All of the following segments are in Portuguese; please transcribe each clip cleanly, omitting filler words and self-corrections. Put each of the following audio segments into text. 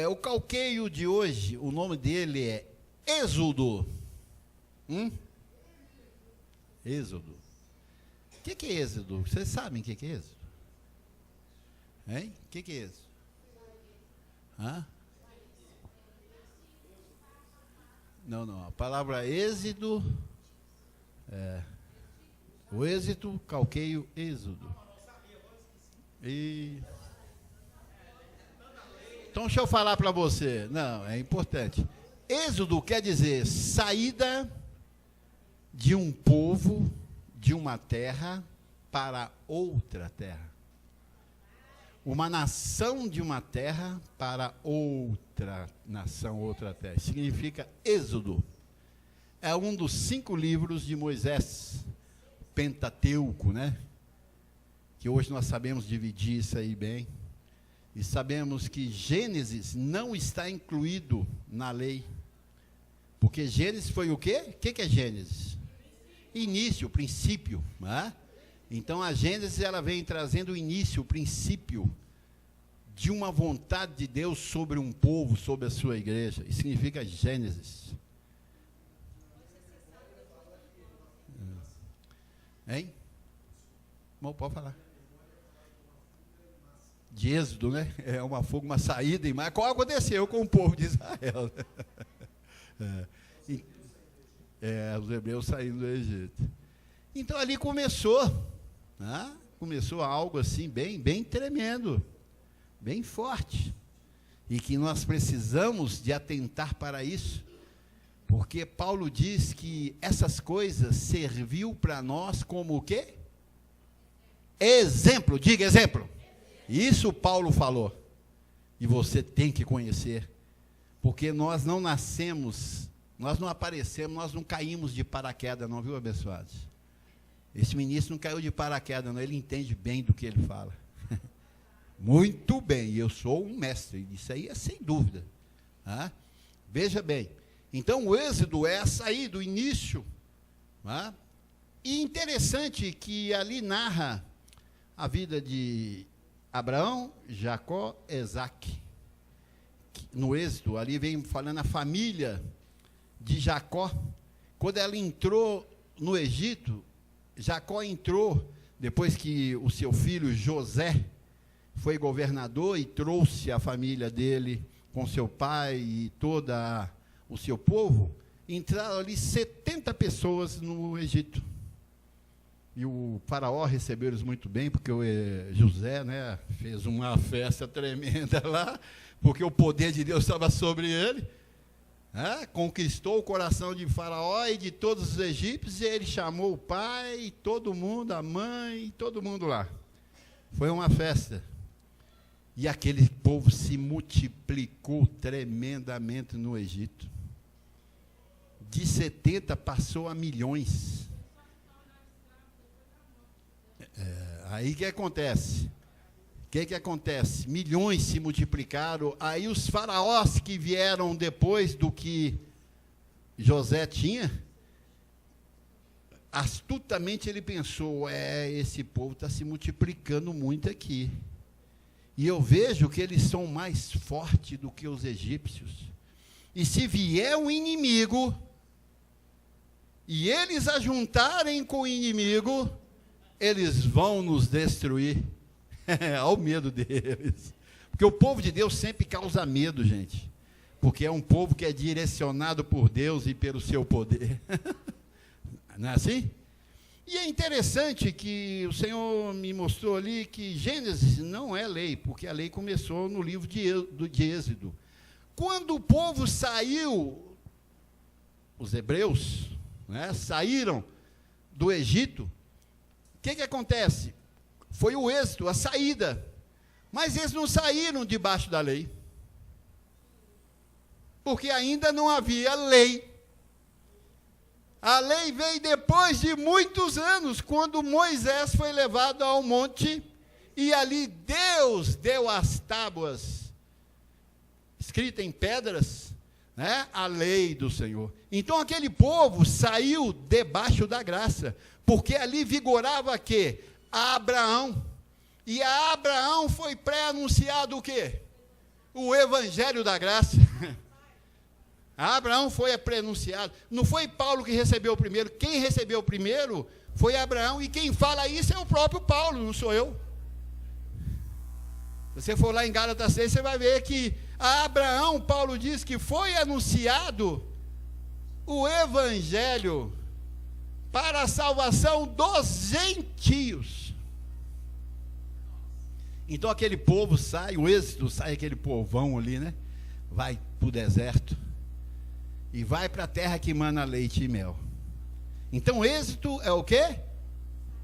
O calqueio de hoje, o nome dele é Êxodo. Êxodo. O que é Êxodo? Vocês sabem o que é Êxodo? Hein? O que é Êxodo? Hã? Não. A palavra êxodo o êxito, calqueio, êxodo. Então, deixa eu falar para você. Não, é importante. Êxodo quer dizer saída de um povo, de uma terra, para outra terra. Uma nação de uma terra para outra nação, outra terra. Significa Êxodo. É um dos 5 livros de Moisés, Pentateuco, né? Que hoje nós sabemos dividir isso aí bem. E sabemos que Gênesis não está incluído na lei. Porque Gênesis foi o quê? O que é Gênesis? Início, princípio, né? Então a Gênesis ela vem trazendo o início, o princípio de uma vontade de Deus sobre um povo, sobre a sua igreja. Isso significa Gênesis. Hein? Bom, pode falar. De Êxodo, né? É uma fuga, uma saída em mar. Qual aconteceu com o povo de Israel? Os hebreus saindo do Egito. Então ali começou, né? Começou algo assim bem tremendo, bem forte, e que nós precisamos de atentar para isso, porque Paulo diz que essas coisas serviu para nós como o quê? Exemplo, diga exemplo. Isso Paulo falou, e você tem que conhecer, porque nós não nascemos, nós não aparecemos, nós não caímos de paraquedas não, viu, abençoados? Esse ministro não caiu de paraquedas não, ele entende bem do que ele fala. Muito bem, eu sou um mestre, isso aí é sem dúvida. Veja bem, então o êxodo é a saída, o início. E interessante que ali narra a vida de Abraão, Jacó, Isaque. No êxodo, ali vem falando a família de Jacó. Quando ela entrou no Egito, Jacó entrou, depois que o seu filho José foi governador e trouxe a família dele com seu pai e todo o seu povo, entraram ali 70 pessoas no Egito. E o faraó recebeu eles muito bem, porque o José, né, fez uma festa tremenda lá, porque o poder de Deus estava sobre ele. Conquistou o coração de faraó e de todos os egípcios, e ele chamou o pai, todo mundo, a mãe, todo mundo lá. Foi uma festa. E aquele povo se multiplicou tremendamente no Egito. De 70 passou a milhões. Aí o que acontece? O que acontece? Milhões se multiplicaram, aí os faraós que vieram depois do que José tinha, astutamente ele pensou, esse povo está se multiplicando muito aqui, e eu vejo que eles são mais fortes do que os egípcios, e se vier um inimigo, e eles ajuntarem com o inimigo, eles vão nos destruir. Olha o medo deles. Porque o povo de Deus sempre causa medo, gente. Porque é um povo que é direcionado por Deus e pelo seu poder. Não é assim? E é interessante que o Senhor me mostrou ali que Gênesis não é lei, porque a lei começou no livro de Êxodo. Quando o povo saiu, os hebreus, né, saíram do Egito, o que acontece? Foi o êxito, a saída. Mas eles não saíram debaixo da lei. Porque ainda não havia lei. A lei veio depois de muitos anos, quando Moisés foi levado ao monte, e ali Deus deu as tábuas, escritas em pedras, né, a lei do Senhor. Então aquele povo saiu debaixo da graça, porque ali vigorava quê? A Abraão, e a Abraão foi pré-anunciado o quê? o evangelho da graça. Abraão foi prenunciado. Não foi Paulo que recebeu o primeiro. Quem recebeu o primeiro foi Abraão. E quem fala isso é o próprio Paulo, não sou eu. Se você for lá em Gálatas 6, você vai ver que a Abraão, Paulo diz que foi anunciado o evangelho para a salvação dos gentios. Então aquele povo sai, o êxodo sai, aquele povão ali, né? Vai para o deserto e vai para a terra que mana leite e mel. Então êxodo é o quê?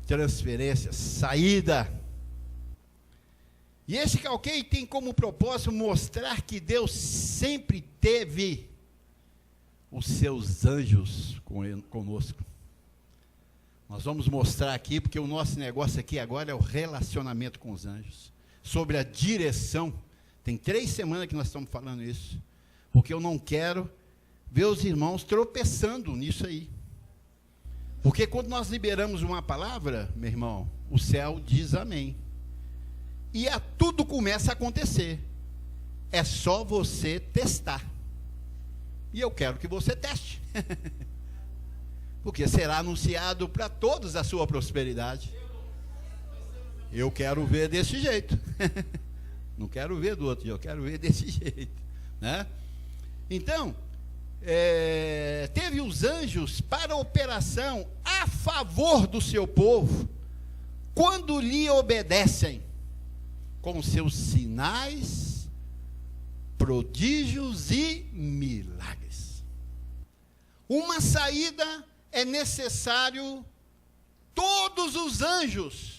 Transferência, saída. E esse calquei tem como propósito mostrar que Deus sempre teve os seus anjos conosco. Nós vamos mostrar aqui, porque o nosso negócio aqui agora é o relacionamento com os anjos. Sobre a direção. Tem 3 semanas que nós estamos falando isso. Porque eu não quero ver os irmãos tropeçando nisso aí. Porque quando nós liberamos uma palavra, meu irmão, o céu diz amém. E tudo começa a acontecer. É só você testar. E eu quero que você teste. Porque será anunciado para todos a sua prosperidade. Eu quero ver desse jeito. Não quero ver do outro, eu quero ver desse jeito, né? Então, teve os anjos para operação a favor do seu povo, quando lhe obedecem, com seus sinais, prodígios e milagres. Uma saída é necessário todos os anjos,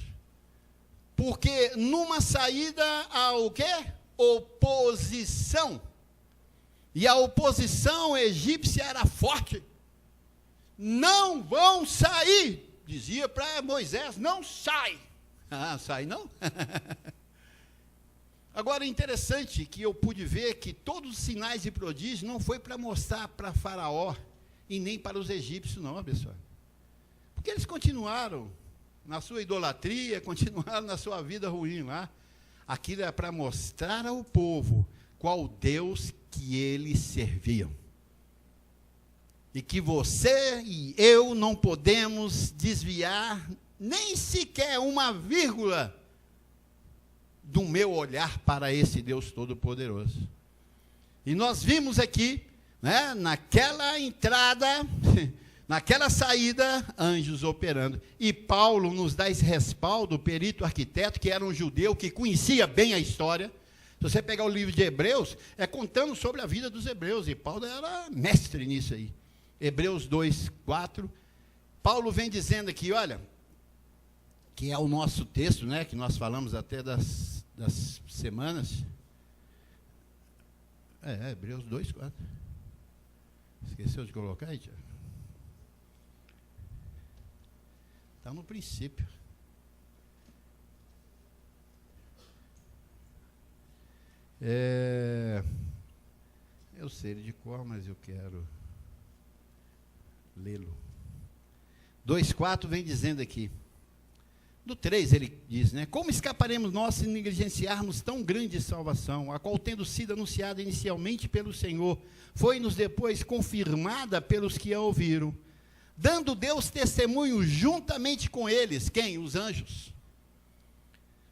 porque numa saída há o quê? Oposição. E a oposição egípcia era forte. Não vão sair, dizia para Moisés, não sai. Ah, sai não? Agora, interessante que eu pude ver que todos os sinais e prodígios não foi para mostrar para Faraó e nem para os egípcios, não, pessoal. Porque eles continuaram na sua idolatria, continuaram na sua vida ruim lá. Aquilo era para mostrar ao povo qual Deus que eles serviam. E que você e eu não podemos desviar nem sequer uma vírgula do meu olhar para esse Deus Todo-Poderoso. E nós vimos aqui, né, naquela entrada, naquela saída, anjos operando. E Paulo nos dá esse respaldo, o perito arquiteto, que era um judeu, que conhecia bem a história. Se você pegar o livro de Hebreus, é contando sobre a vida dos hebreus, e Paulo era mestre nisso aí. Hebreus 2, 4, Paulo vem dizendo aqui, olha, que é o nosso texto, né, que nós falamos até das semanas. Hebreus 2, 4. Esqueceu de colocar aí, Tiago? Está no princípio. Eu sei ele de cor, mas eu quero lê-lo. 2,4 vem dizendo aqui. Do 3 ele diz, né? Como escaparemos nós se negligenciarmos tão grande salvação, a qual tendo sido anunciada inicialmente pelo Senhor, foi-nos depois confirmada pelos que a ouviram, dando Deus testemunho juntamente com eles, quem? Os anjos,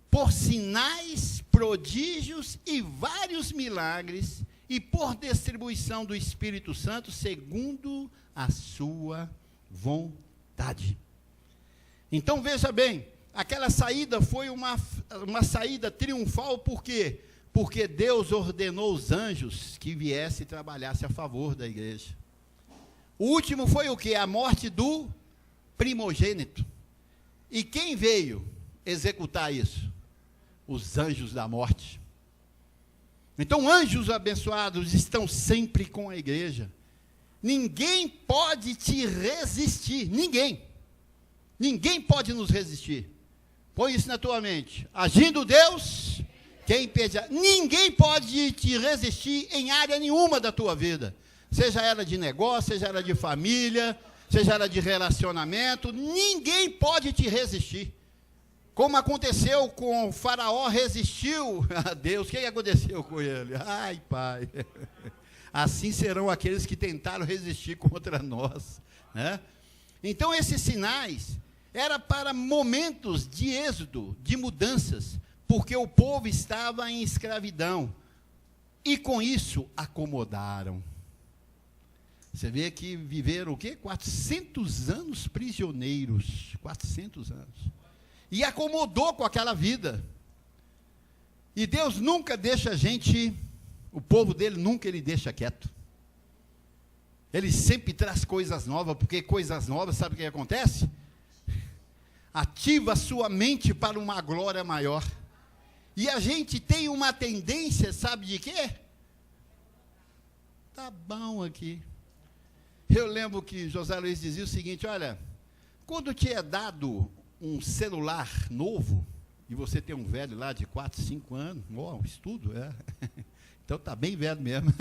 por sinais, prodígios e vários milagres, e por distribuição do Espírito Santo, segundo a sua vontade. Então veja bem, aquela saída foi uma saída triunfal, por quê? Porque Deus ordenou os anjos que viessem e trabalhassem a favor da igreja. O último foi o quê? A morte do primogênito. E quem veio executar isso? Os anjos da morte. Então, anjos abençoados estão sempre com a igreja. Ninguém pode te resistir, ninguém. Ninguém pode nos resistir. Põe isso na tua mente. Agindo Deus, quem impedirá? Ninguém pode te resistir em área nenhuma da tua vida. Seja ela de negócio, seja ela de família, seja ela de relacionamento, ninguém pode te resistir. Como aconteceu com o faraó, resistiu a Deus. O que aconteceu com ele? Ai, Pai. Assim serão aqueles que tentaram resistir contra nós, né? Então, esses sinais eram para momentos de êxodo, de mudanças, porque o povo estava em escravidão. E com isso, acomodaram. Você vê que viveram o quê? 400 anos prisioneiros. 400 anos. E acomodou com aquela vida. E Deus nunca deixa a gente, o povo dele nunca ele deixa quieto. Ele sempre traz coisas novas, porque coisas novas, sabe o que acontece? Ativa a sua mente para uma glória maior. E a gente tem uma tendência, sabe de quê? Tá bom aqui. Eu lembro que José Luiz dizia o seguinte, olha, quando te é dado um celular novo, e você tem um velho lá de 4, 5 anos, um estudo, então tá bem velho mesmo,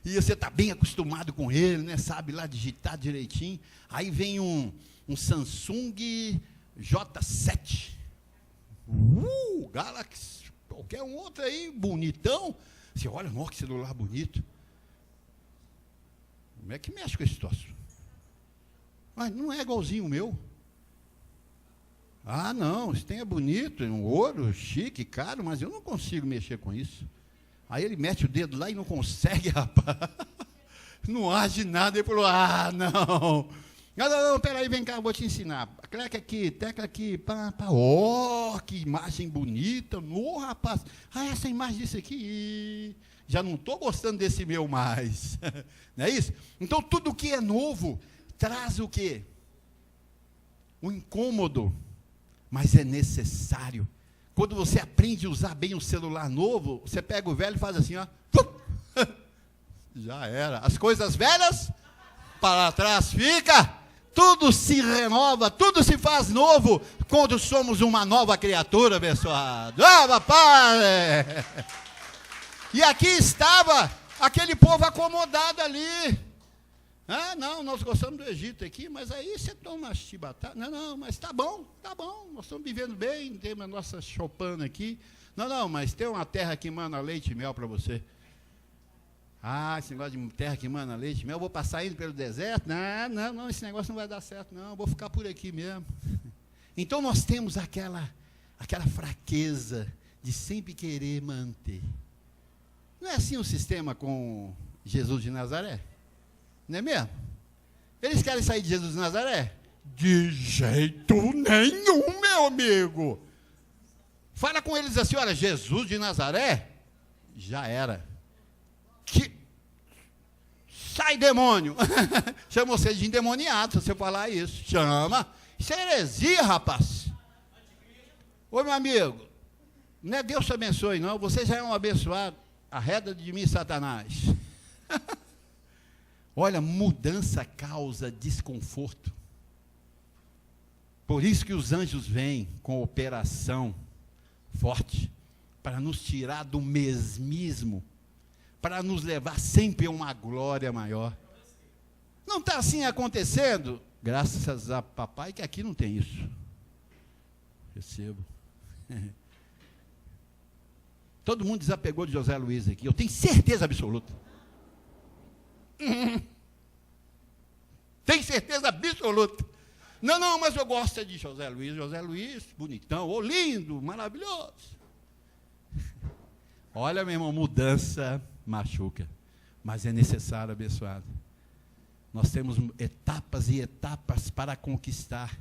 e você está bem acostumado com ele, né? Sabe lá digitar direitinho, aí vem um Samsung J7, Galaxy, qualquer um outro aí, bonitão, você olha, nossa, que celular bonito, como é que mexe com esse troço? Mas não é igualzinho o meu. Ah, não, isso tem é bonito, é um ouro, chique, caro, mas eu não consigo mexer com isso. Aí ele mete o dedo lá e não consegue, rapaz. Não age nada. Ele falou, não. Não, peraí, vem cá, eu vou te ensinar. Clica aqui, tecla aqui, pá. Oh, que imagem bonita. Oh, rapaz, essa imagem disso aqui, já não estou gostando desse meu mais. Não é isso? Então, tudo que é novo, traz o quê? O incômodo. Mas é necessário. Quando você aprende a usar bem o celular novo, você pega o velho e faz assim, ó. Já era. As coisas velhas, para trás fica. Tudo se renova, tudo se faz novo, quando somos uma nova criatura, abençoado. Papai! E aqui estava aquele povo acomodado ali. Não, nós gostamos do Egito aqui, mas aí você toma chibatá. Não, mas tá bom, nós estamos vivendo bem, temos a nossa chopana aqui. Não, mas tem uma terra que mana leite e mel para você. Esse negócio de terra que mana leite e mel, eu vou passar indo pelo deserto? Não, esse negócio não vai dar certo, não, eu vou ficar por aqui mesmo. Então nós temos aquela fraqueza de sempre querer manter. Não é assim o sistema com Jesus de Nazaré? Não é mesmo? Eles querem sair de Jesus de Nazaré? De jeito nenhum, meu amigo. Fala com eles assim, olha, Jesus de Nazaré, já era. Sai, demônio. Chama você de endemoniado, se você falar isso. Chama. Isso é heresia, rapaz. Ô, meu amigo, não é Deus te abençoe, não. Você já é um abençoado. Arreda de mim, Satanás. Olha, mudança causa desconforto. Por isso que os anjos vêm com operação forte, para nos tirar do mesmismo, para nos levar sempre a uma glória maior. Não está assim acontecendo? Graças a papai que aqui não tem isso. Recebo. Todo mundo desapegou de José Luiz aqui, eu tenho certeza absoluta. Tem certeza absoluta. Não, mas eu gosto de José Luiz, bonitão, lindo, maravilhoso. Olha, meu irmão, mudança machuca, mas é necessário, abençoado. Nós temos etapas e etapas para conquistar.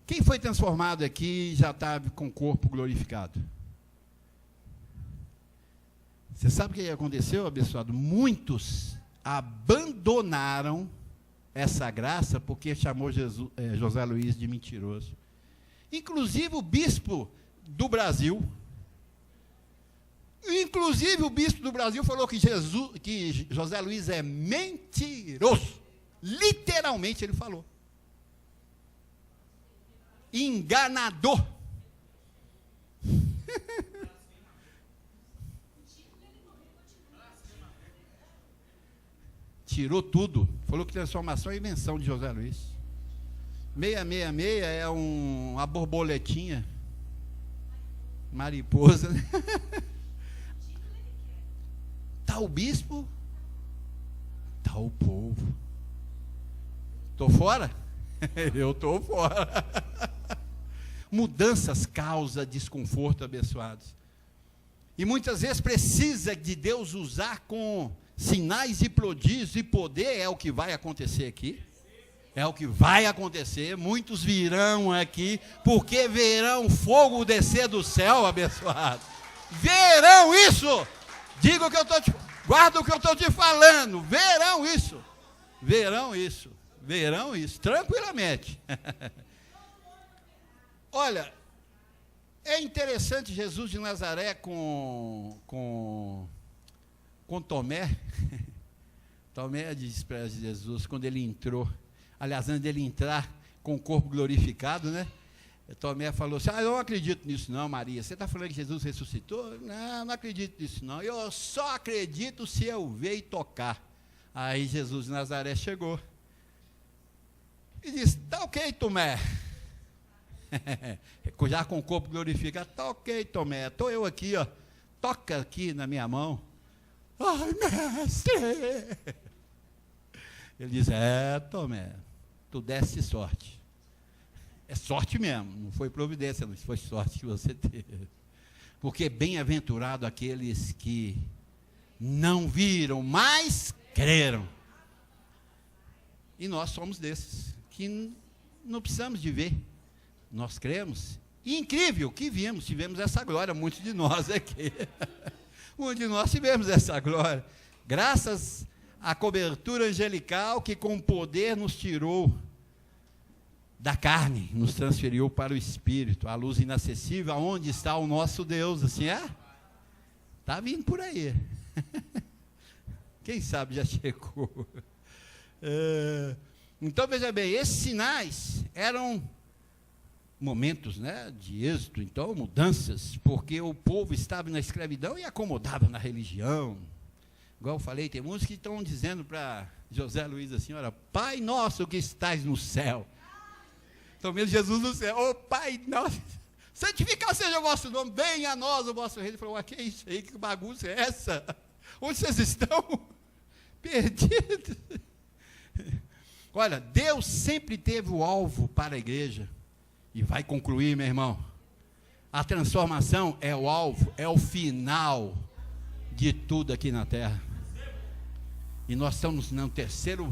Quem foi transformado aqui já está com o corpo glorificado? Você sabe o que aconteceu, abençoado? Muitos abandonaram essa graça porque chamou José Luiz de mentiroso. Inclusive o bispo do Brasil. Falou que José Luiz é mentiroso. Literalmente ele falou. Enganador. Tirou tudo. Falou que transformação é invenção de José Luiz. 666 é uma borboletinha. Mariposa, né? Tá o bispo, tá o povo. Tô fora? Eu tô fora. Mudanças causam desconforto, abençoados. E muitas vezes precisa de Deus usar com sinais e prodígios e poder, é o que vai acontecer aqui. É o que vai acontecer. Muitos virão aqui, porque verão fogo descer do céu, abençoado. Verão isso. Diga o que eu estou te... Guarda o que eu estou te falando. Verão isso. Verão isso. Verão isso. Tranquilamente. Olha, é interessante Jesus de Nazaré com Tomé. Tomé disse para Jesus, quando ele entrou, aliás, antes dele entrar com o corpo glorificado, né? Tomé falou assim, eu não acredito nisso não, Maria. Você está falando que Jesus ressuscitou? Não, não acredito nisso não. Eu só acredito se eu ver e tocar. Aí Jesus de Nazaré chegou. E disse, tá ok, Tomé. Já com o corpo glorificado, tá ok, Tomé. Estou eu aqui, ó. Toca aqui na minha mão. Ai, mestre. Ele diz, Tomé, tu desse sorte. É sorte mesmo, não foi providência, não foi sorte que você teve. Porque bem-aventurado aqueles que não viram, mas creram. E nós somos desses, que não precisamos de ver. Nós cremos. E incrível que tivemos essa glória, muitos de nós aqui. Muitos de nós tivemos essa glória. Graças à cobertura angelical que com poder nos tirou da carne, nos transferiu para o Espírito, a luz inacessível, aonde está o nosso Deus, assim é? Está vindo por aí. Quem sabe já chegou. Então, veja bem, esses sinais eram momentos, né, de êxito, então, mudanças, porque o povo estava na escravidão e acomodava na religião. Igual eu falei, tem muitos que estão dizendo para José Luiz assim, olha, Pai nosso que estás no céu. Estão vendo Jesus no céu. Ô Pai nosso, santificado seja o vosso nome, venha a nós o vosso reino. Ele falou, que é isso aí, que bagunça é essa? Onde vocês estão? Perdidos. Olha, Deus sempre teve o alvo para a igreja. E vai concluir, meu irmão. A transformação é o alvo, é o final de tudo aqui na terra. E nós estamos na terceira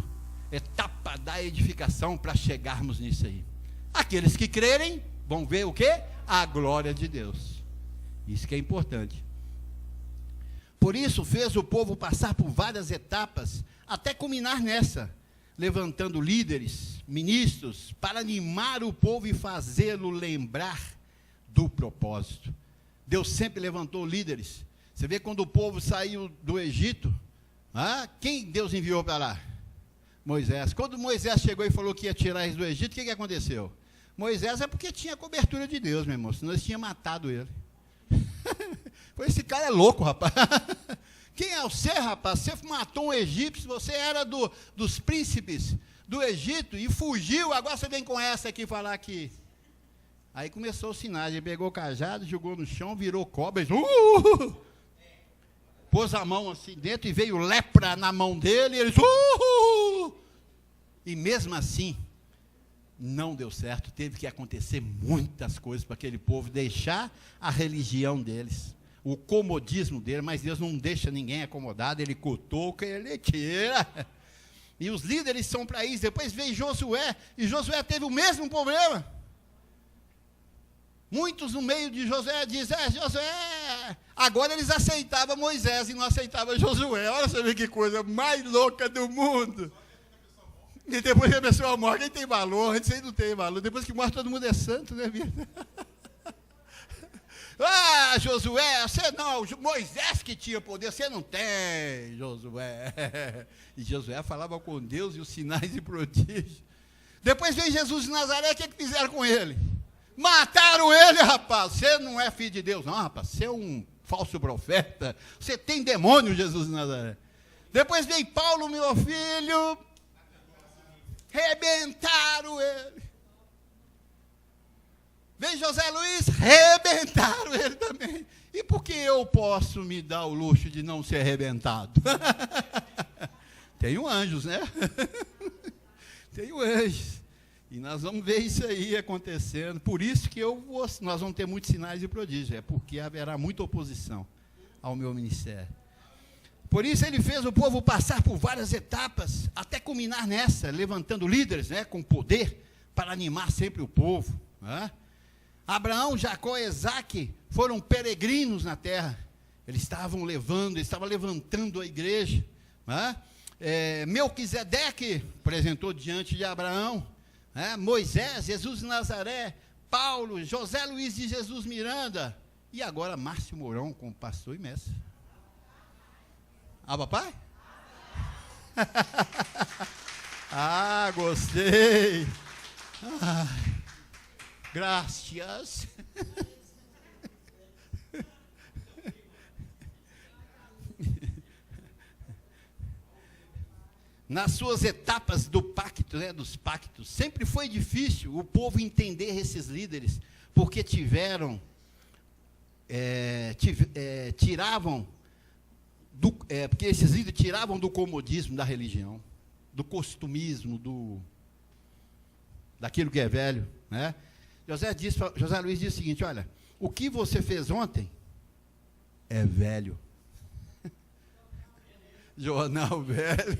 etapa da edificação para chegarmos nisso aí. Aqueles que crerem vão ver o quê? A glória de Deus. Isso que é importante. Por isso fez o povo passar por várias etapas, até culminar nessa, levantando líderes, ministros, para animar o povo e fazê-lo lembrar do propósito. Deus sempre levantou líderes. Você vê quando o povo saiu do Egito, quem Deus enviou para lá? Moisés. Quando Moisés chegou e falou que ia tirar eles do Egito, o que aconteceu? Moisés é porque tinha cobertura de Deus, meu irmão, senão eles tinham matado ele. Esse cara é louco, rapaz. Quem é você, rapaz? Você matou um egípcio, você era dos príncipes do Egito e fugiu, agora você vem com essa aqui falar que... Aí começou o sinal, ele pegou o cajado, jogou no chão, virou cobra, pôs a mão assim dentro e veio lepra na mão dele, e eles... E mesmo assim, não deu certo, teve que acontecer muitas coisas para aquele povo deixar a religião deles, o comodismo dele, mas Deus não deixa ninguém acomodado, ele cutuca, ele tira. E os líderes são para isso. Depois veio Josué, e Josué teve o mesmo problema. Muitos no meio de Josué dizem, Josué, agora eles aceitavam Moisés e não aceitavam Josué. Olha você vê que coisa mais louca do mundo. E depois que a pessoa morre, quem tem valor, antes aí não tem valor. Depois que morre, todo mundo é santo, né, vida? Josué, você não, Moisés que tinha poder, você não tem, Josué. E Josué falava com Deus e os sinais e prodígios. Depois veio Jesus de Nazaré, o que fizeram com ele? Mataram ele, rapaz. Você não é filho de Deus, não, rapaz. Você é um falso profeta. Você tem demônio, Jesus de Nazaré. Depois veio Paulo, meu filho. Rebentaram ele. José Luiz, rebentaram ele também. E por que eu posso me dar o luxo de não ser arrebentado? Tenho anjos, né? Tenho anjos. E nós vamos ver isso aí acontecendo. Por isso que nós vamos ter muitos sinais de prodígio. É porque haverá muita oposição ao meu ministério. Por isso ele fez o povo passar por várias etapas, até culminar nessa, levantando líderes, né, com poder, para animar sempre o povo. Né? Abraão, Jacó e Isaque foram peregrinos na terra. Eles estavam levantando a igreja. Né? Melquisedeque apresentou diante de Abraão. Moisés, Jesus de Nazaré, Paulo, José Luiz de Jesus Miranda. E agora Márcio Mourão como pastor e mestre. Ah, papai? Ah, gostei. Graças. Nas suas etapas do pacto, né, dos pactos, sempre foi difícil o povo entender esses líderes, porque porque esses líderes tiravam do comodismo da religião, do costumismo, daquilo que é velho, né? José Luiz disse o seguinte: olha, o que você fez ontem é velho. Jornal velho.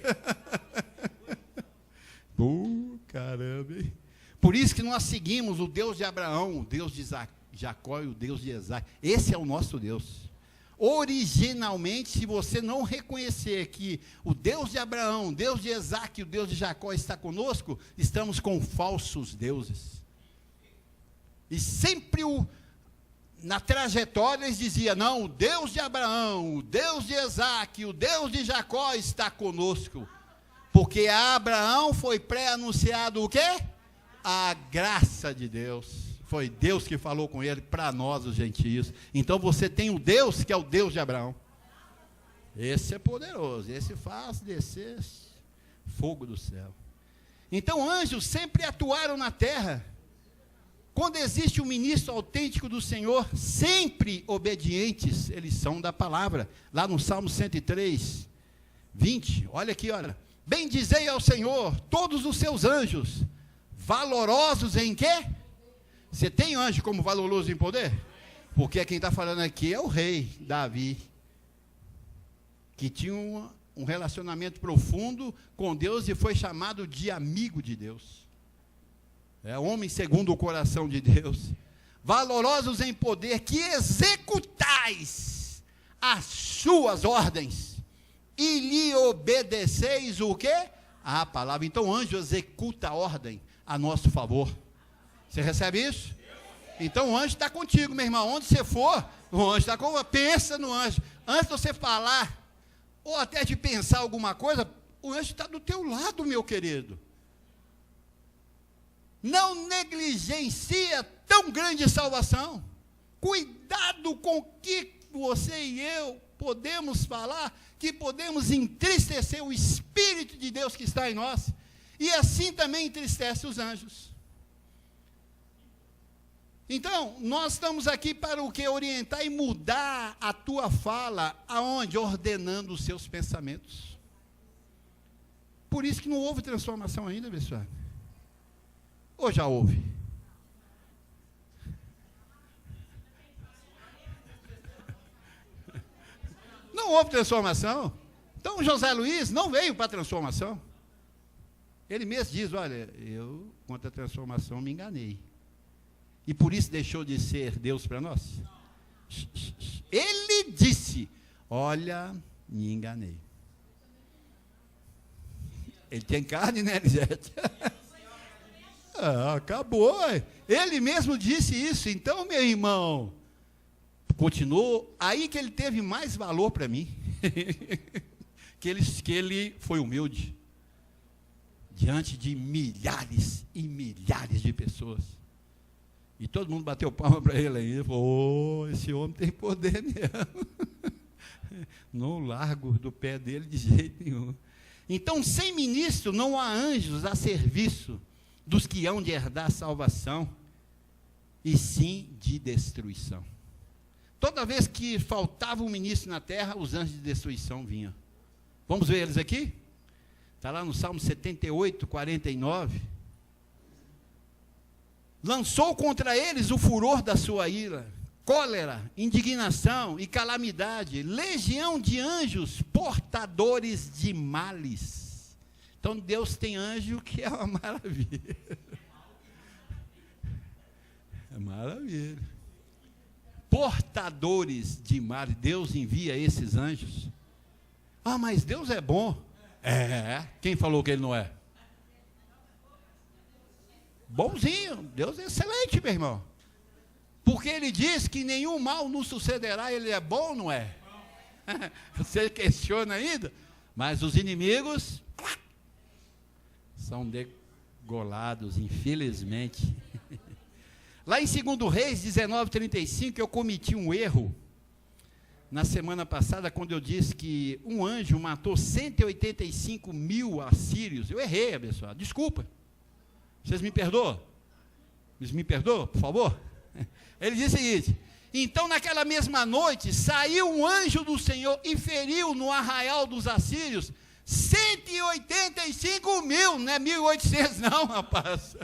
Caramba, hein? Por isso que nós seguimos o Deus de Abraão, o Deus de Jacó e o Deus de Isaque. Esse é o nosso Deus. Originalmente, se você não reconhecer que o Deus de Abraão, o Deus de Isaque e o Deus de Jacó está conosco, estamos com falsos deuses. E sempre na trajetória eles diziam: não, o Deus de Abraão, o Deus de Isaque, o Deus de Jacó está conosco. Porque a Abraão foi pré-anunciado o quê? A graça de Deus. Foi Deus que falou com ele para nós, os gentios. Então você tem o Deus que é o Deus de Abraão. Esse é poderoso, esse faz descer fogo do céu. Então anjos sempre atuaram na terra. Quando existe um ministro autêntico do Senhor, sempre obedientes, eles são da palavra. Lá no Salmo 103, 20, olha aqui, olha. Bendizei ao Senhor todos os seus anjos, valorosos em quê? Você tem anjo como valoroso em poder? Porque quem está falando aqui é o rei Davi, que tinha um relacionamento profundo com Deus e foi chamado de amigo de Deus. É homem segundo o coração de Deus. Valorosos em poder, que executais as suas ordens e lhe obedeceis o quê? A palavra. Então o anjo executa a ordem a nosso favor. Você recebe isso? Então o anjo está contigo, meu irmão. Onde você for, o anjo está com você. Pensa no anjo. Antes de você falar, ou até de pensar alguma coisa, o anjo está do teu lado, meu querido. Não negligencia tão grande salvação. Cuidado com o que você e eu podemos falar, que podemos entristecer o Espírito de Deus que está em nós. E assim também entristece os anjos. Então, nós estamos aqui para o que? Orientar e mudar a tua fala, aonde? Ordenando os seus pensamentos. Por isso que não houve transformação ainda, pessoal. Ou já houve? Não houve transformação. Então, José Luiz não veio para a transformação. Ele mesmo diz: olha, eu, quanto à transformação, me enganei. E por isso deixou de ser Deus para nós? Ele disse: olha, me enganei. Ele tem carne, né, Elisete? Acabou. Ele mesmo disse isso. Então, meu irmão, continuou. Aí que ele teve mais valor para mim. que ele foi humilde. Diante de milhares e milhares de pessoas. E todo mundo bateu palma para ele aí. Falou: esse homem tem poder mesmo. Não largo do pé dele de jeito nenhum. Então, sem ministro, não há anjos a serviço dos que hão de herdar a salvação. e sim de destruição. Toda vez que faltava um ministro na terra, os anjos de destruição vinham. Vamos ver eles aqui? Está lá no Salmo 78, 49. Lançou contra eles o furor da sua ira, cólera, indignação e calamidade, legião de anjos portadores de males. Então Deus tem anjo que é uma maravilha. É maravilha. Portadores de males. Deus envia esses anjos. Ah, mas Deus é bom. É. Quem falou que ele não é? Bonzinho. Deus é excelente, meu irmão. Porque ele diz que nenhum mal nos sucederá. Ele é bom, não é? Você questiona ainda? Mas os inimigos são degolados, infelizmente. Lá em 2 Reis 19:35, eu cometi um erro na semana passada, quando eu disse que um anjo matou 185 mil assírios. Eu errei, abençoado. Desculpa. Vocês me perdoam? Vocês me perdoam, por favor? Ele disse o seguinte: então naquela mesma noite, saiu um anjo do Senhor e feriu no arraial dos assírios 185 mil, não é 1.800 não, rapaz.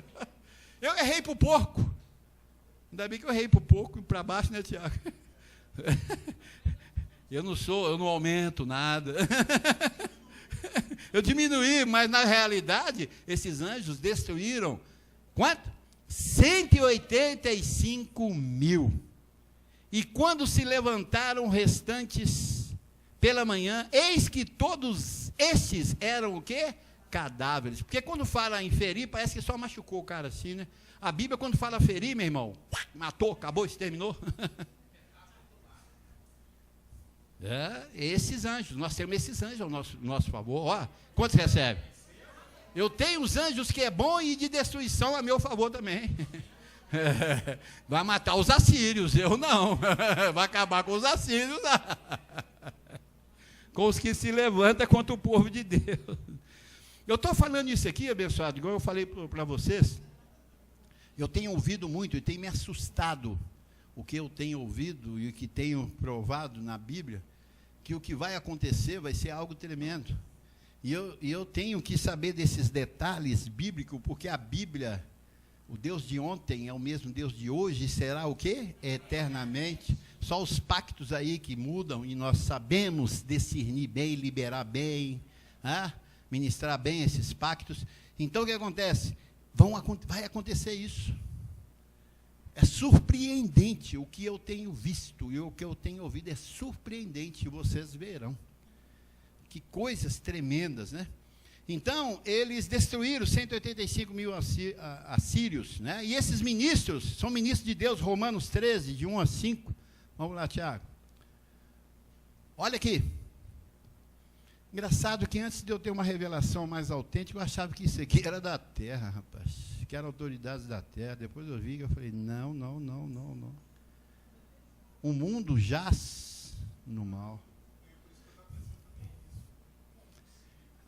Eu errei por pouco. Ainda bem que eu errei por pouco e para baixo, né, Tiago? Eu não aumento nada. Eu diminuí, mas na realidade, esses anjos destruíram, quanto? 185 mil. E quando se levantaram restantes pela manhã, eis que todos estes eram o quê? Cadáveres. Porque quando fala em ferir, parece que só machucou o cara assim, né? A Bíblia, quando fala ferir, meu irmão, matou, acabou, exterminou. Esses anjos, nós temos esses anjos ao nosso favor. Ó, quantos recebem? Eu tenho os anjos que é bom e de destruição a meu favor também. Vai matar os assírios, eu não. Vai acabar com os assírios, com os que se levantam contra o povo de Deus. Eu estou falando isso aqui, abençoado, igual eu falei para vocês. Eu tenho ouvido muito e tem me assustado o que eu tenho ouvido e o que tenho provado na Bíblia, que o que vai acontecer vai ser algo tremendo. E eu tenho que saber desses detalhes bíblicos, porque a Bíblia, o Deus de ontem é o mesmo Deus de hoje, e será o quê? Eternamente. Só os pactos aí que mudam, e nós sabemos discernir bem, liberar bem, ministrar bem esses pactos. Então o que acontece? Vai acontecer isso. É surpreendente o que eu tenho visto e o que eu tenho ouvido é surpreendente, e vocês verão. Que coisas tremendas, né? Então, eles destruíram 185 mil assírios, né? E esses ministros, são ministros de Deus, Romanos 13, de 1 a 5. Vamos lá, Tiago. Olha aqui. Engraçado que antes de eu ter uma revelação mais autêntica, eu achava que isso aqui era da terra, rapaz. Que eram autoridades da terra. Depois eu vi que eu falei, não. O mundo jaz no mal.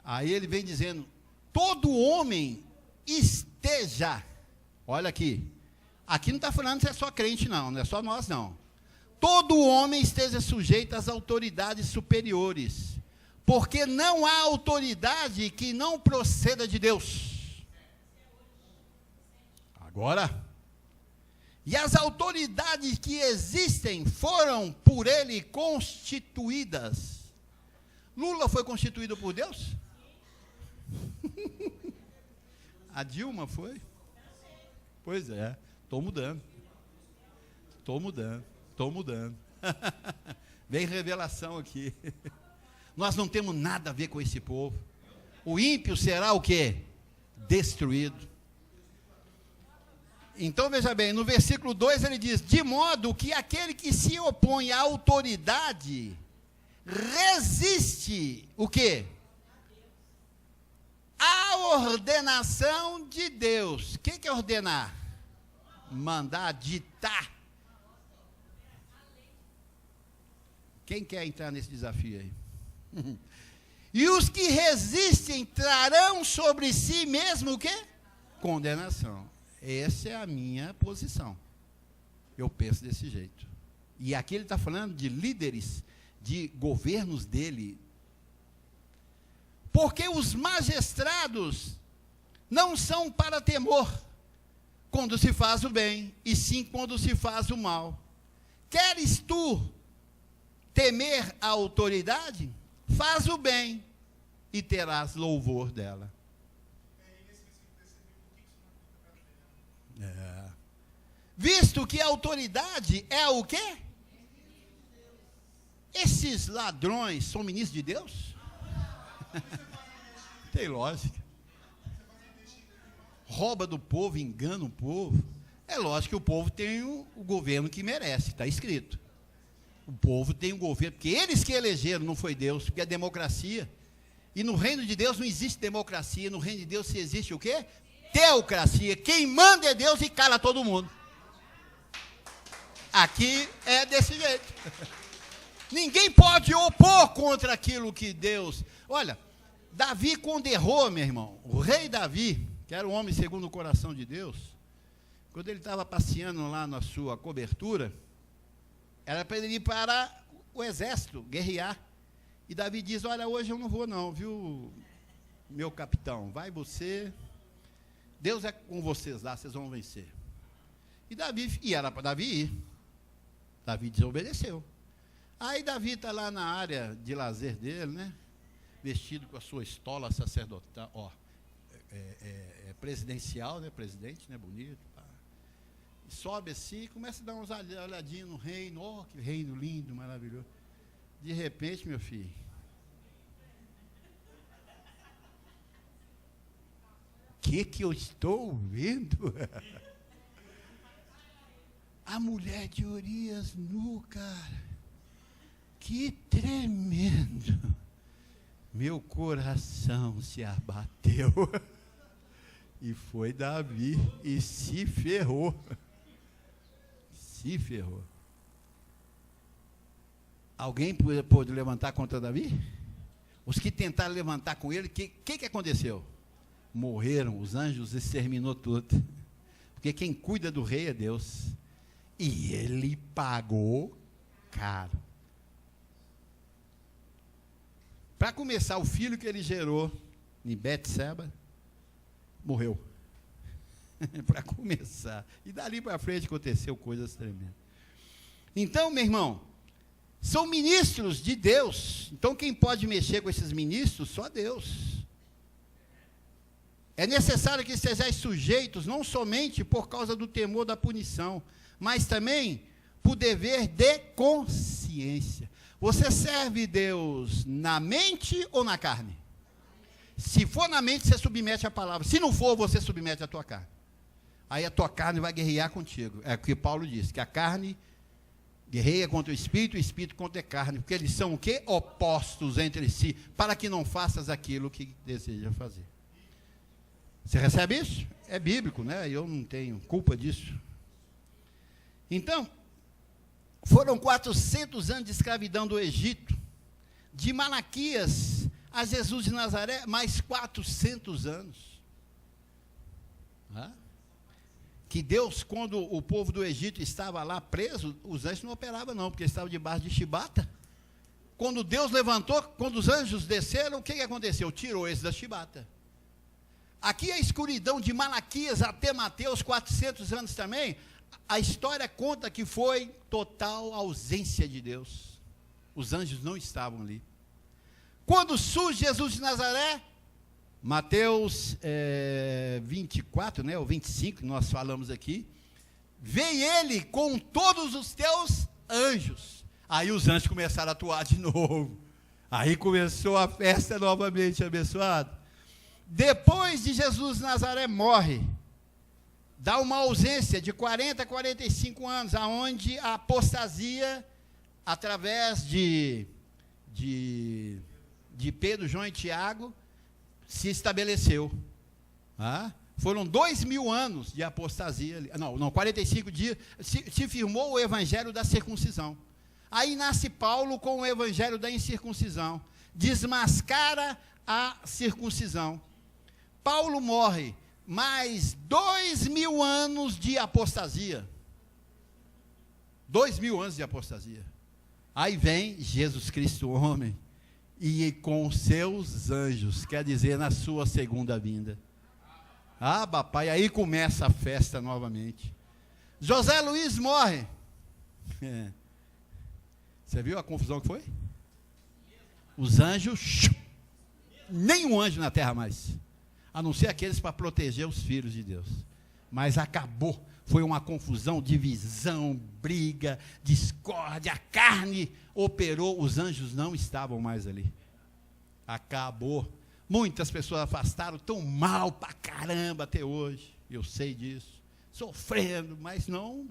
Aí ele vem dizendo, todo homem esteja, olha aqui não está falando se é só crente não é só nós não. Todo homem esteja sujeito às autoridades superiores, porque não há autoridade que não proceda de Deus. Agora, e as autoridades que existem foram por ele constituídas. Lula foi constituído por Deus? A Dilma foi? Pois é, estou mudando. Vem revelação aqui. Nós não temos nada a ver com esse povo. O ímpio será o quê? Destruído. Então veja bem, no versículo 2 ele diz, de modo que aquele que se opõe à autoridade resiste o quê? A ordenação de Deus. O que é ordenar? Mandar, ditar. Quem quer entrar nesse desafio aí? E os que resistem trarão sobre si mesmo o quê? Condenação. Essa é a minha posição. Eu penso desse jeito. E aqui ele está falando de líderes, de governos dele. Porque os magistrados não são para temor quando se faz o bem, e sim quando se faz o mal. Queres tu temer a autoridade? Faz o bem e terás louvor dela. Visto que a autoridade é o quê? Esses ladrões são ministros de Deus? Tem lógica. Rouba do povo, engana o povo. É lógico que o povo tem o governo que merece, está escrito. O povo tem um governo, porque eles que elegeram, não foi Deus, porque é democracia. E no reino de Deus não existe democracia, no reino de Deus se existe o quê? Teocracia. Quem manda é Deus e cala todo mundo. Aqui é desse jeito. Ninguém pode opor contra aquilo que Deus... Olha, Davi quando errou, meu irmão, o rei Davi, que era um homem segundo o coração de Deus, quando ele estava passeando lá na sua cobertura, era para ele ir para o exército, guerrear. E Davi diz, olha, hoje eu não vou não, viu, meu capitão, vai você, Deus é com vocês lá, vocês vão vencer. E era para Davi ir. Davi desobedeceu. Aí Davi está lá na área de lazer dele, né? Vestido com a sua estola sacerdotal, ó, presidencial, né? Presidente, né? Bonito. Pá. E sobe assim e começa a dar uns olhadinhos no reino. Ó, que reino lindo, maravilhoso. De repente, meu filho, que eu estou vendo? A mulher de Urias nu, cara. Que tremendo. Meu coração se abateu. E foi Davi e se ferrou. Se ferrou. Alguém pôde levantar contra Davi? Os que tentaram levantar com ele, o que aconteceu? Morreram, os anjos exterminou tudo. Porque quem cuida do rei é Deus. E ele pagou caro. Para começar, o filho que ele gerou em Betseba morreu. Para começar. E dali para frente aconteceu coisas tremendas. Então, meu irmão, são ministros de Deus. Então, quem pode mexer com esses ministros? Só Deus. É necessário que sejais sujeitos, não somente por causa do temor da punição, mas também por dever de consciência. Você serve Deus na mente ou na carne? Se for na mente, você submete a palavra. Se não for, você submete a tua carne. Aí a tua carne vai guerrear contigo. É o que Paulo diz, que a carne guerreia contra o espírito contra a carne, porque eles são o quê? Opostos entre si, para que não faças aquilo que deseja fazer. Você recebe isso? É bíblico, né? Eu não tenho culpa disso. Então, foram 400 anos de escravidão do Egito, de Malaquias a Jesus de Nazaré, mais 400 anos. Que Deus, quando o povo do Egito estava lá preso, os anjos não operavam não, porque eles estavam debaixo de chibata. Quando Deus levantou, quando os anjos desceram, o que aconteceu? Tirou eles da chibata. Aqui a escuridão de Malaquias até Mateus, 400 anos também, a história conta que foi total ausência de Deus. Os anjos não estavam ali. Quando surge Jesus de Nazaré, Mateus 24, né, ou 25, que nós falamos aqui, vem ele com todos os teus anjos. Aí os anjos começaram a atuar de novo. Aí começou a festa novamente, abençoado. Depois de Jesus de Nazaré morre, dá uma ausência de 40 a 45 anos, aonde a apostasia, através de Pedro, João e Tiago, se estabeleceu. Foram 2000 anos de apostasia. Não, 45 dias, se firmou o evangelho da circuncisão. Aí nasce Paulo com o evangelho da incircuncisão. Desmascara a circuncisão. Paulo morre, mais 2000 anos de apostasia. 2000 anos de apostasia. Aí vem Jesus Cristo, homem, e com seus anjos, quer dizer, na sua segunda vinda. Ah, papai, aí começa a festa novamente. José Luiz morre. Você viu a confusão que foi? Os anjos, nenhum anjo na terra mais, a não ser aqueles para proteger os filhos de Deus. Mas acabou, foi uma confusão, divisão, briga, discórdia, a carne operou, os anjos não estavam mais ali. Acabou. Muitas pessoas afastaram, tão mal pra caramba até hoje, eu sei disso, sofrendo, mas não,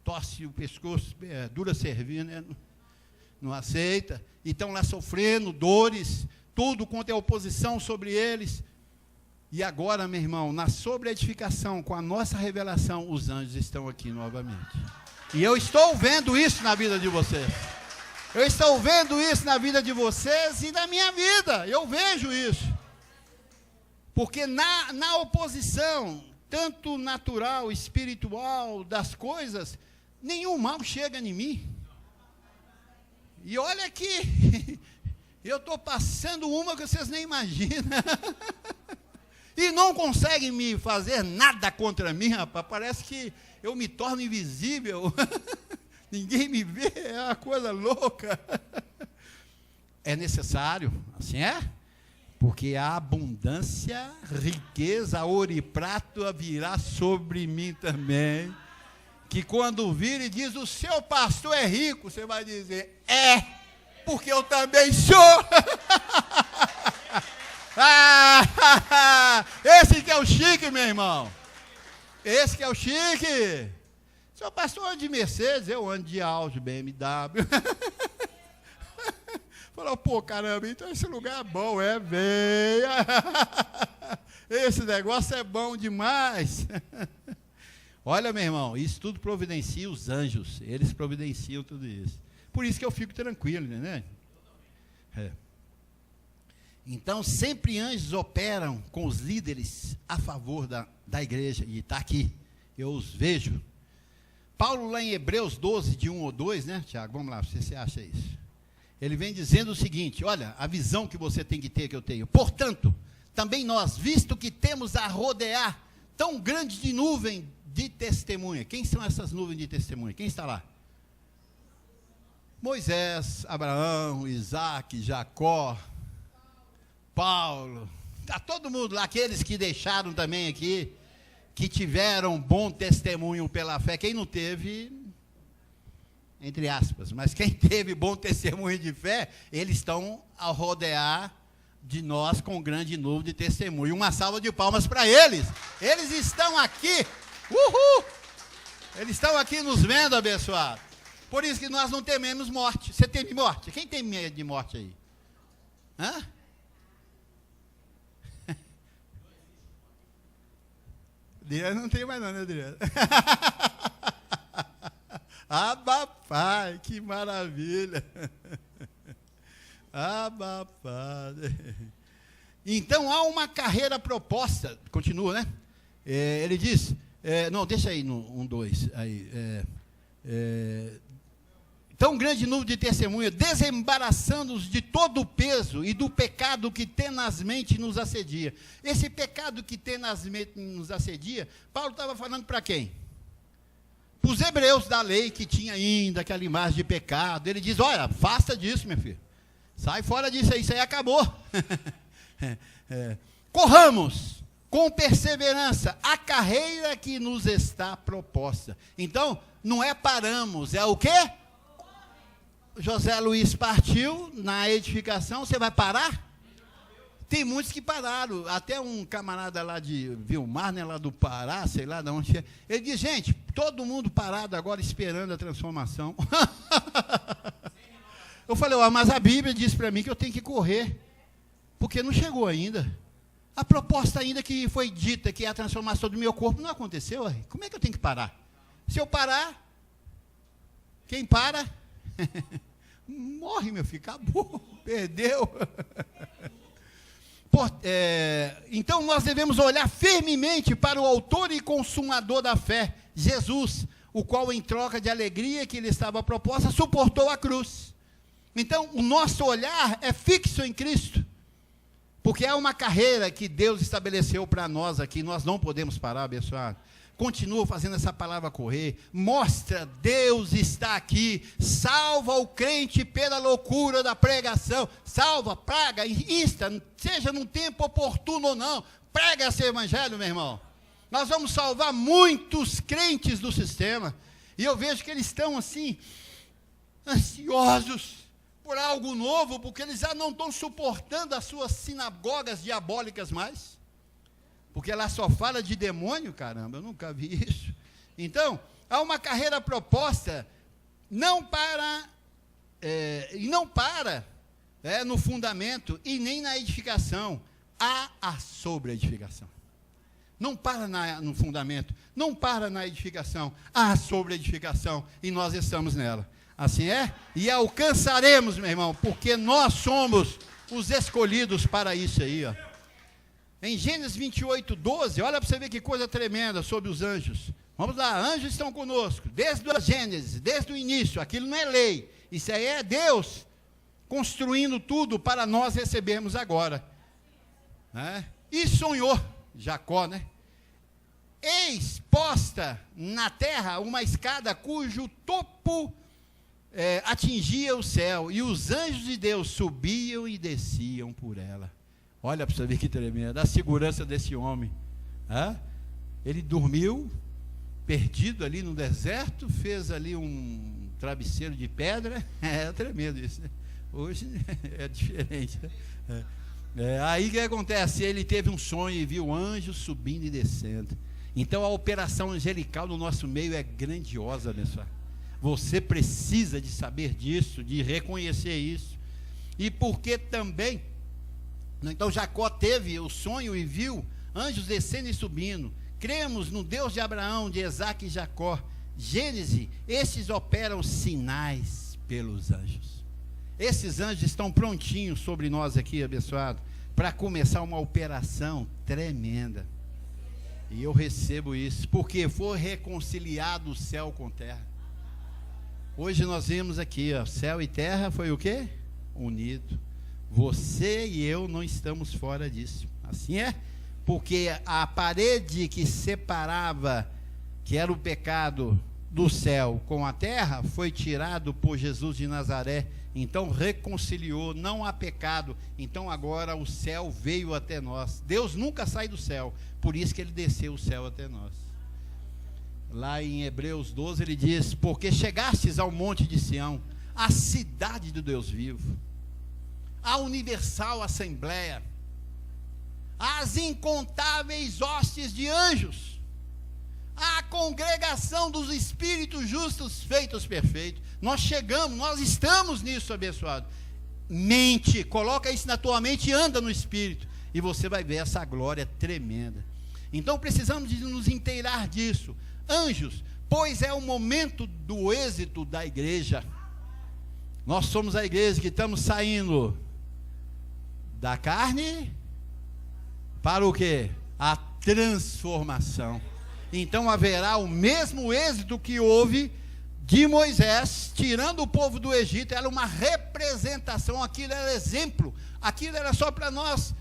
torce o pescoço, dura servir, né? Não aceita, e estão lá sofrendo, dores, tudo quanto é oposição sobre eles. E agora, meu irmão, na sobreedificação, com a nossa revelação, os anjos estão aqui novamente. E eu estou vendo isso na vida de vocês. Eu estou vendo isso na vida de vocês e na minha vida. Eu vejo isso. Porque na oposição, tanto natural, espiritual, das coisas, nenhum mal chega em mim. E olha aqui, eu estou passando uma que vocês nem imaginam. E não conseguem me fazer nada contra mim, rapaz. Parece que eu me torno invisível. Ninguém me vê, é uma coisa louca. É necessário, assim é? Porque a abundância, riqueza, ouro e prata virá sobre mim também. Que quando vir e diz, o seu pastor é rico, você vai dizer, porque eu também sou. Esse que é o chique, meu irmão. Esse que é o chique. Seu pastor anda de Mercedes, eu ando de Audi, BMW. Falou, pô, caramba, então esse lugar é bom, venha. Esse negócio é bom demais. Olha, meu irmão, isso tudo providencia os anjos. Eles providenciam tudo isso. Por isso que eu fico tranquilo, né? Então, sempre anjos operam com os líderes a favor da igreja. E está aqui, eu os vejo. Paulo, lá em Hebreus 12, de 1 ou 2, né, Tiago? Vamos lá, você acha isso? Ele vem dizendo o seguinte, olha, a visão que você tem que ter, que eu tenho. Portanto, também nós, visto que temos a rodear tão grande de nuvem de testemunha. Quem são essas nuvens de testemunha? Quem está lá? Moisés, Abraão, Isaac, Jacó, Paulo. Está todo mundo lá, aqueles que deixaram também aqui, que tiveram bom testemunho pela fé. Quem não teve, entre aspas, mas quem teve bom testemunho de fé, eles estão a rodear de nós com grande nuvem de testemunho. Uma salva de palmas para eles. Eles estão aqui. Uhul! Eles estão aqui nos vendo, abençoado. Por isso que nós não tememos morte. Você teme morte? Quem tem medo de morte aí? Hã? Adriano não tem mais não, né, Adriano? Ah, papai, que maravilha. Ah, papai. Então, há uma carreira proposta. Continua, né? Ele diz... não, deixa aí no 1, 2. Tão grande número de testemunhas, desembaraçando-nos de todo o peso e do pecado que tenazmente nos assedia. Esse pecado que tenazmente nos assedia, Paulo estava falando para quem? Para os hebreus da lei, que tinha ainda aquela imagem de pecado. Ele diz, olha, afasta disso, meu filho. Sai fora disso aí, isso aí acabou. Corramos com perseverança a carreira que nos está proposta. Então, não é paramos, é o quê? José Luiz partiu na edificação, você vai parar? Tem muitos que pararam, até um camarada lá de Vilmar, né, lá do Pará, sei lá de onde é. Ele diz, gente, todo mundo parado agora esperando a transformação. Eu falei, mas a Bíblia diz para mim que eu tenho que correr, porque não chegou ainda. A proposta ainda que foi dita, que é a transformação do meu corpo, não aconteceu. Como é que eu tenho que parar? Se eu parar, quem para... morre, meu filho, acabou, perdeu. Então nós devemos olhar firmemente para o autor e consumador da fé, Jesus, o qual, em troca de alegria que lhe estava proposta, suportou a cruz. Então, o nosso olhar é fixo em Cristo, porque é uma carreira que Deus estabeleceu para nós aqui, nós não podemos parar, abençoado. Continua fazendo essa palavra correr, mostra, Deus está aqui, salva o crente pela loucura da pregação, salva, praga, insta, seja num tempo oportuno ou não, prega esse evangelho, meu irmão. Nós vamos salvar muitos crentes do sistema, e eu vejo que eles estão assim, ansiosos por algo novo, porque eles já não estão suportando as suas sinagogas diabólicas mais, porque lá só fala de demônio, caramba, eu nunca vi isso. Então, há uma carreira proposta, não para no fundamento e nem na edificação, há a sobre-edificação. Não para no fundamento, não para na edificação, há a sobre-edificação, e nós estamos nela. Assim é? E alcançaremos, meu irmão, porque nós somos os escolhidos para isso aí, ó. Em Gênesis 28, 12, olha para você ver que coisa tremenda sobre os anjos. Vamos lá, anjos estão conosco, desde a Gênesis, desde o início, aquilo não é lei, isso aí é Deus construindo tudo para nós recebermos agora. E sonhou Jacó, né? Eis posta na terra uma escada cujo topo atingia o céu, e os anjos de Deus subiam e desciam por ela. Olha para você ver que tremendo, a segurança desse homem. Ele dormiu, perdido ali no deserto, fez ali um travesseiro de pedra, é tremendo isso, né? Hoje é diferente, né? Aí o que acontece? Ele teve um sonho e viu anjos subindo e descendo. Então a operação angelical no nosso meio é grandiosa, abençoado. Você precisa de saber disso, de reconhecer isso. E porque também, então Jacó teve o sonho e viu anjos descendo e subindo. Cremos no Deus de Abraão, de Isaque e Jacó. Gênesis, esses operam sinais pelos anjos. Esses anjos estão prontinhos sobre nós aqui, abençoado, para começar uma operação tremenda. E eu recebo isso, porque foi reconciliado o céu com terra. Hoje nós vimos aqui, ó, céu e terra foi o quê? Unido. Você e eu não estamos fora disso. Assim é? Porque a parede que separava, que era o pecado do céu com a terra, foi tirado por Jesus de Nazaré. Então reconciliou, não há pecado. Então agora o céu veio até nós. Deus nunca sai do céu, por isso que ele desceu o céu até nós. Lá em Hebreus 12 ele diz: porque chegastes ao monte de Sião, a cidade do Deus vivo, a universal assembleia, as incontáveis hostes de anjos, a congregação dos espíritos justos feitos perfeitos. Nós chegamos, nós estamos nisso, abençoado. Mente, coloca isso na tua mente e anda no espírito, e você vai ver essa glória tremenda. Então precisamos de nos inteirar disso. Anjos, pois é o momento do êxito da igreja. Nós somos a igreja que estamos saindo da carne para o quê? A transformação. Então haverá o mesmo êxito que houve de Moisés, tirando o povo do Egito. Era uma representação, aquilo era exemplo, aquilo era só para nós,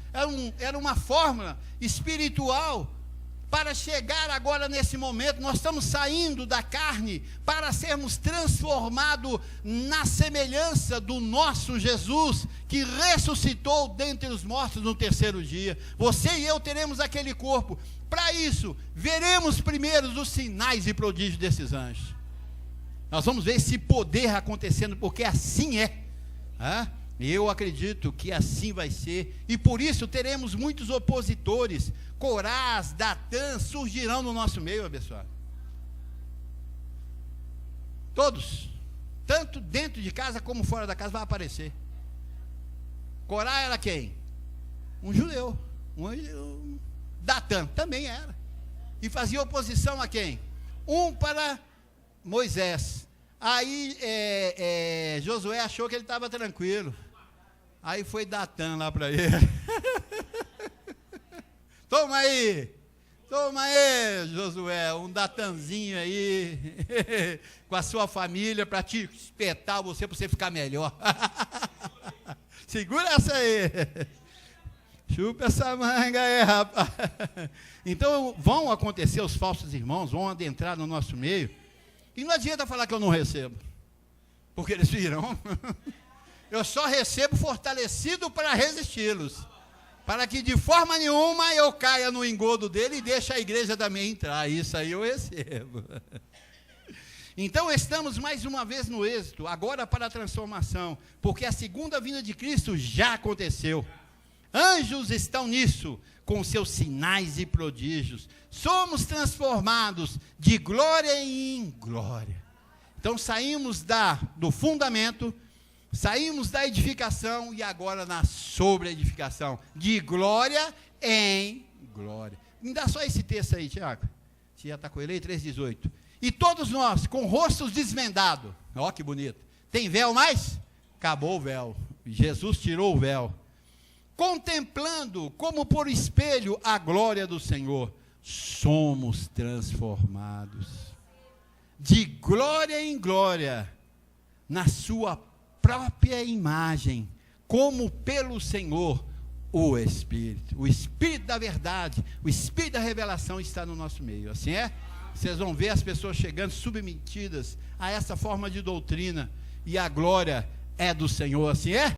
era uma fórmula espiritual, para chegar agora nesse momento. Nós estamos saindo da carne, para sermos transformados na semelhança do nosso Jesus, que ressuscitou dentre os mortos no terceiro dia. Você e eu teremos aquele corpo. Para isso, veremos primeiro os sinais e prodígios desses anjos. Nós vamos ver esse poder acontecendo, porque assim é. Eu acredito que assim vai ser, e por isso teremos muitos opositores. Corás, Datã surgirão no nosso meio, abençoado. Todos, tanto dentro de casa como fora da casa, vai aparecer. Corá era quem? Um judeu. Datã também era. E fazia oposição a quem? Um para Moisés. Aí Josué achou que ele estava tranquilo. Aí foi Datã lá para ele. Toma aí, Toma aí, Josué, um datanzinho aí, com a sua família, para te espetar você, para você ficar melhor. Segura essa aí. Chupa essa manga aí, rapaz. Então, vão acontecer os falsos irmãos, vão adentrar no nosso meio. E não adianta falar que eu não recebo, porque eles virão. Eu só recebo fortalecido para resisti-los, para que de forma nenhuma eu caia no engodo dele e deixe a igreja também entrar. Isso aí eu recebo. Então estamos mais uma vez no êxito, agora para a transformação, porque a segunda vinda de Cristo já aconteceu. Anjos estão nisso, com seus sinais e prodígios. Somos transformados de glória em glória. Então saímos do fundamento, saímos da edificação e agora na sobre-edificação, de glória em glória. Me dá só esse texto aí, Tiago. Você já está com ele aí, 3,18. E todos nós, com rostos desvendados, ó que bonito. Tem véu mais? Acabou o véu. Jesus tirou o véu. Contemplando, como por espelho, a glória do Senhor, somos transformados, de glória em glória, na sua própria imagem, como pelo Senhor, o Espírito da verdade, o Espírito da revelação está no nosso meio, assim é? Vocês vão ver as pessoas chegando submetidas a essa forma de doutrina, e a glória é do Senhor, assim é?